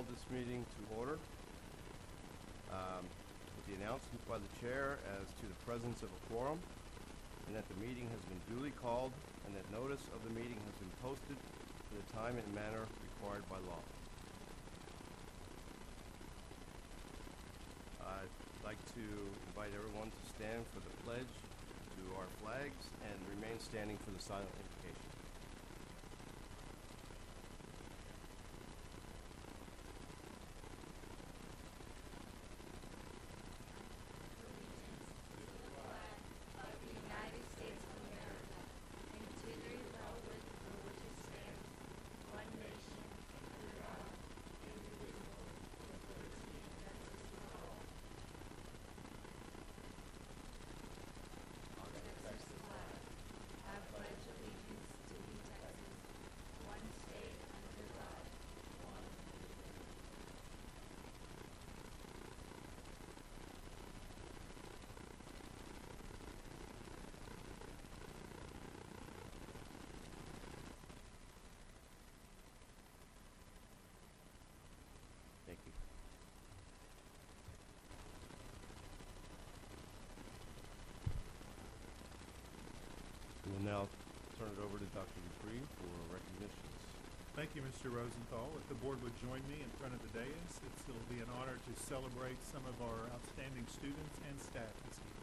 call this meeting to order. With the announcement by the chair as to the presence of a quorum, and that the meeting has been duly called, and that notice of the meeting has been posted for the time and manner required by law. I'd like to invite everyone to stand for the pledge to our flags and remain standing for the silent invocation. Thank you. We will now turn it over to Dr. Dupree for recognitions. Thank you, Mr. Rosenthal. If the board would join me in front of the dais, it'll be an honor to celebrate some of our outstanding students and staff this evening.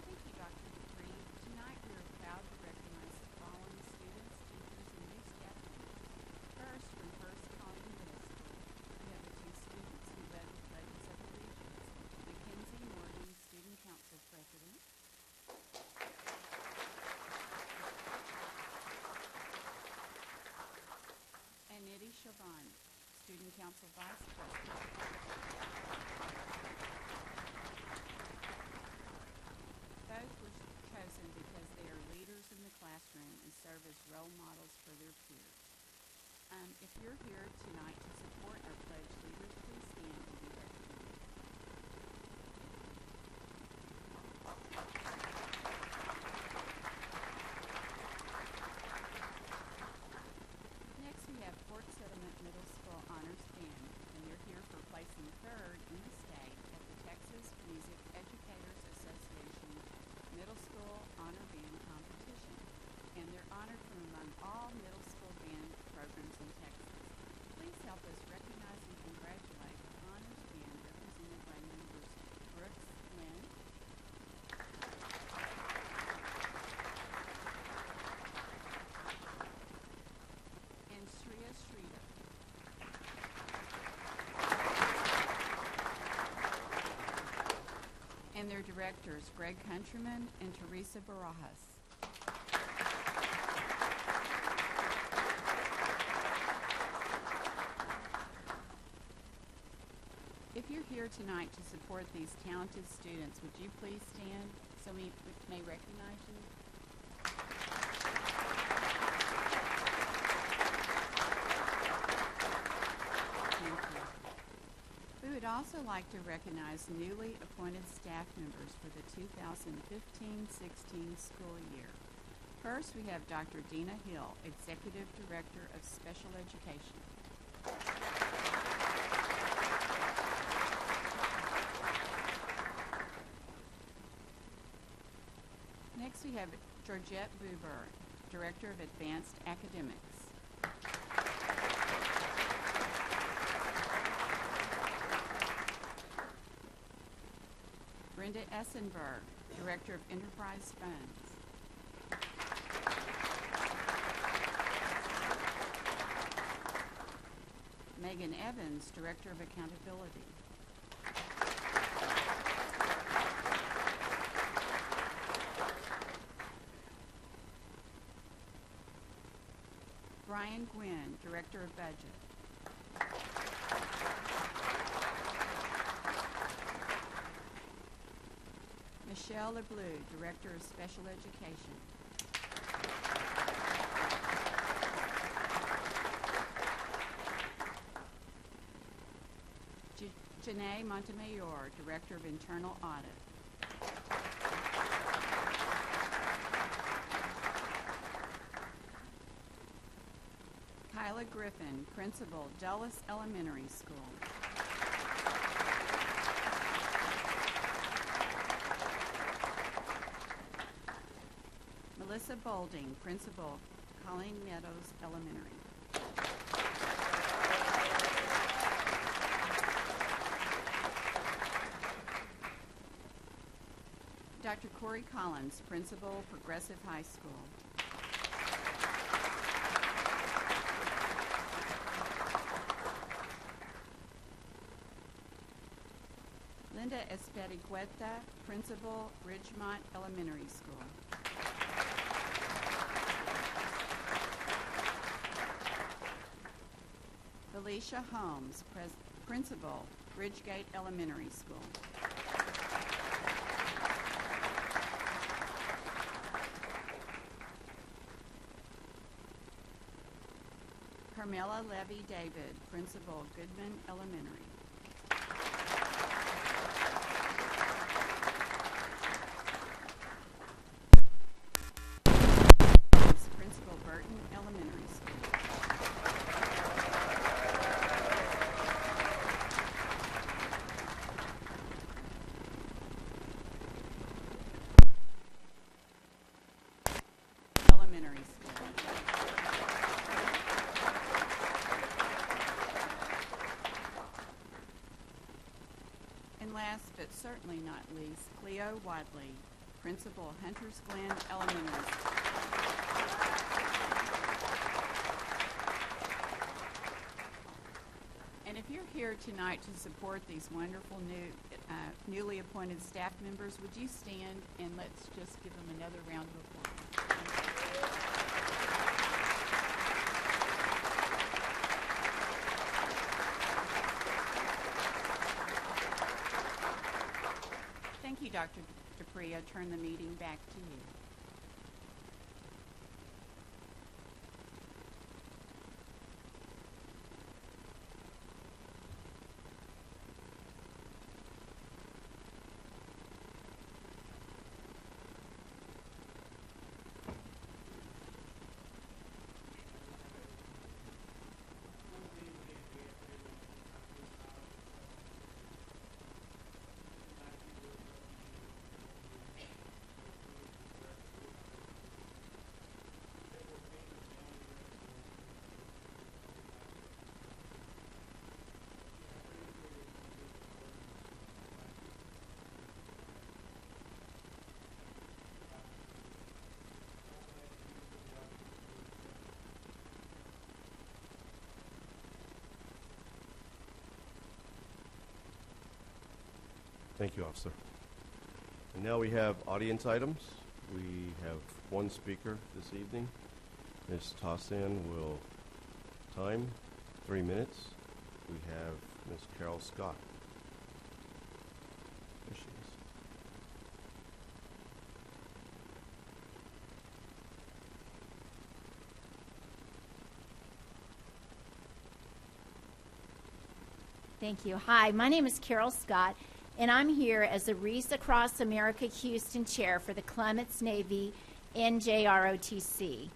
Thank you, Dr. Dupree. Tonight we are proud to recognize the following students, teachers, and new staff members. First, from First Colony Middle School, we have the two students who led the pledges of allegiance, Mackenzie Morgan, Student Council President, and Nidhi Chauvin, Student Council Vice President. Both were chosen because they are leaders in the classroom and serve as role models for their peers. If you're here tonight to support our pledge leaders, please stand and be recognized. Next, we have Port Settlement Middle School Honors Band, and they're here for placing third in the state at the Texas Music Educators Association Middle School Honor Band Competition, and they're honored from among all middle school band programs in Texas. Please help us recognize and congratulate the Honors Band represented by members Brooks Lynn, and Shreya Sridhar. And their directors, Greg Countryman and Teresa Barajas. If you're here tonight to support these talented students, would you please stand so we may recognize you? Thank you. We would also like to recognize newly appointed staff members for the 2015-16 school year. First, we have Dr. Dina Hill, Executive Director of Special Education. Next, we have Georgette Buber, Director of Advanced Academics. Brenda Essenberg, Director of Enterprise Funds. Megan Evans, Director of Accountability. Brian Gwynn, Director of Budget. Michelle LeBlue, Director of Special Education. Janae Montemayor, Director of Internal Audit. Kyla Griffin, Principal, Dulles Elementary School. Melissa Bolding, Principal, Colleen Meadows Elementary. Dr. Corey Collins, Principal, Progressive High School. Linda Espericueta, Principal, Ridgemont Elementary School. Felicia Holmes, Principal, Bridgegate Elementary School. Carmela Levy David, Principal, Goodman Elementary. Principal, Burton Elementary School. Elementary School. And last but certainly not least, Cleo Wadley, Principal, Hunters Glen Elementary School. And if you're here tonight to support these wonderful newly appointed staff members, would you stand and let's just give them another round of applause. Thank you, Dr. Dupree. I turn the meeting back to you. Thank you, Officer. And now we have audience items. We have one speaker this evening. Ms. Tossan will time 3 minutes. We have Ms. Carol Scott. There she is. Thank you. Hi, my name is Carol Scott, and I'm here as the Reese Across America Houston Chair for the Clements Navy NJROTC.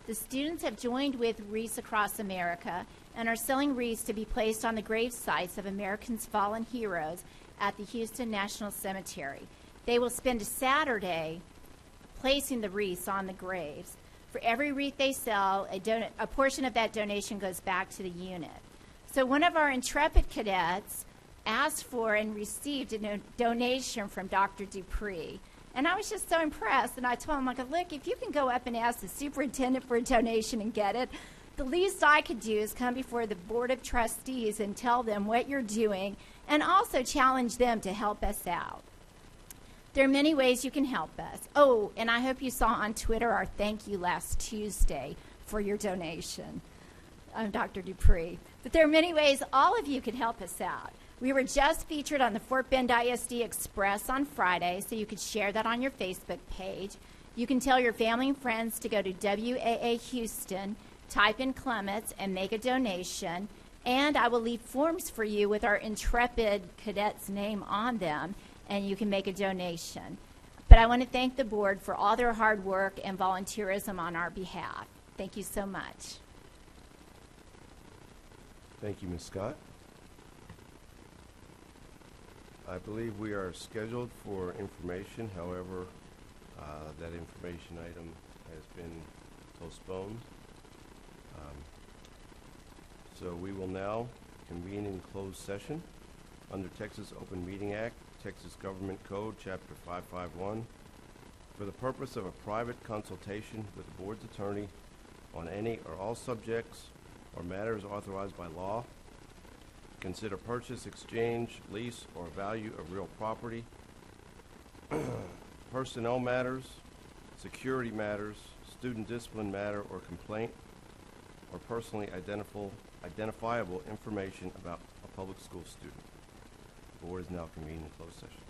The students have joined with Reese Across America and are selling wreaths to be placed on the grave sites of Americans' fallen heroes at the Houston National Cemetery. They will spend a Saturday placing the wreaths on the graves. For every wreath they sell, a portion of that donation goes back to the unit. So one of our intrepid cadets asked for and received a donation from Dr. Dupree. And I was just so impressed, and I told him, I go, look, if you can go up and ask the superintendent for a donation and get it, the least I could do is come before the Board of Trustees and tell them what you're doing and also challenge them to help us out. There are many ways you can help us. Oh, and I hope you saw on Twitter our thank you last Tuesday for your donation. I'm Dr. Dupree. But there are many ways all of you could help us out. We were just featured on the Fort Bend ISD Express on Friday, so you could share that on your Facebook page. You can tell your family and friends to go to WAA Houston, type in Clements, and make a donation. And I will leave forms for you with our intrepid cadet's name on them, and you can make a donation. But I want to thank the board for all their hard work and volunteerism on our behalf. Thank you so much. Thank you, Ms. Scott. I believe we are scheduled for information. However, that information item has been postponed. So we will now convene in closed session under Texas Open Meeting Act, Texas Government Code, Chapter 551, for the purpose of a private consultation with the board's attorney on any or all subjects or matters authorized by law, consider purchase, exchange, lease, or value of real property, personnel matters, security matters, student discipline matter or complaint, or personally identifiable information about a public school student. The board is now convened in closed session.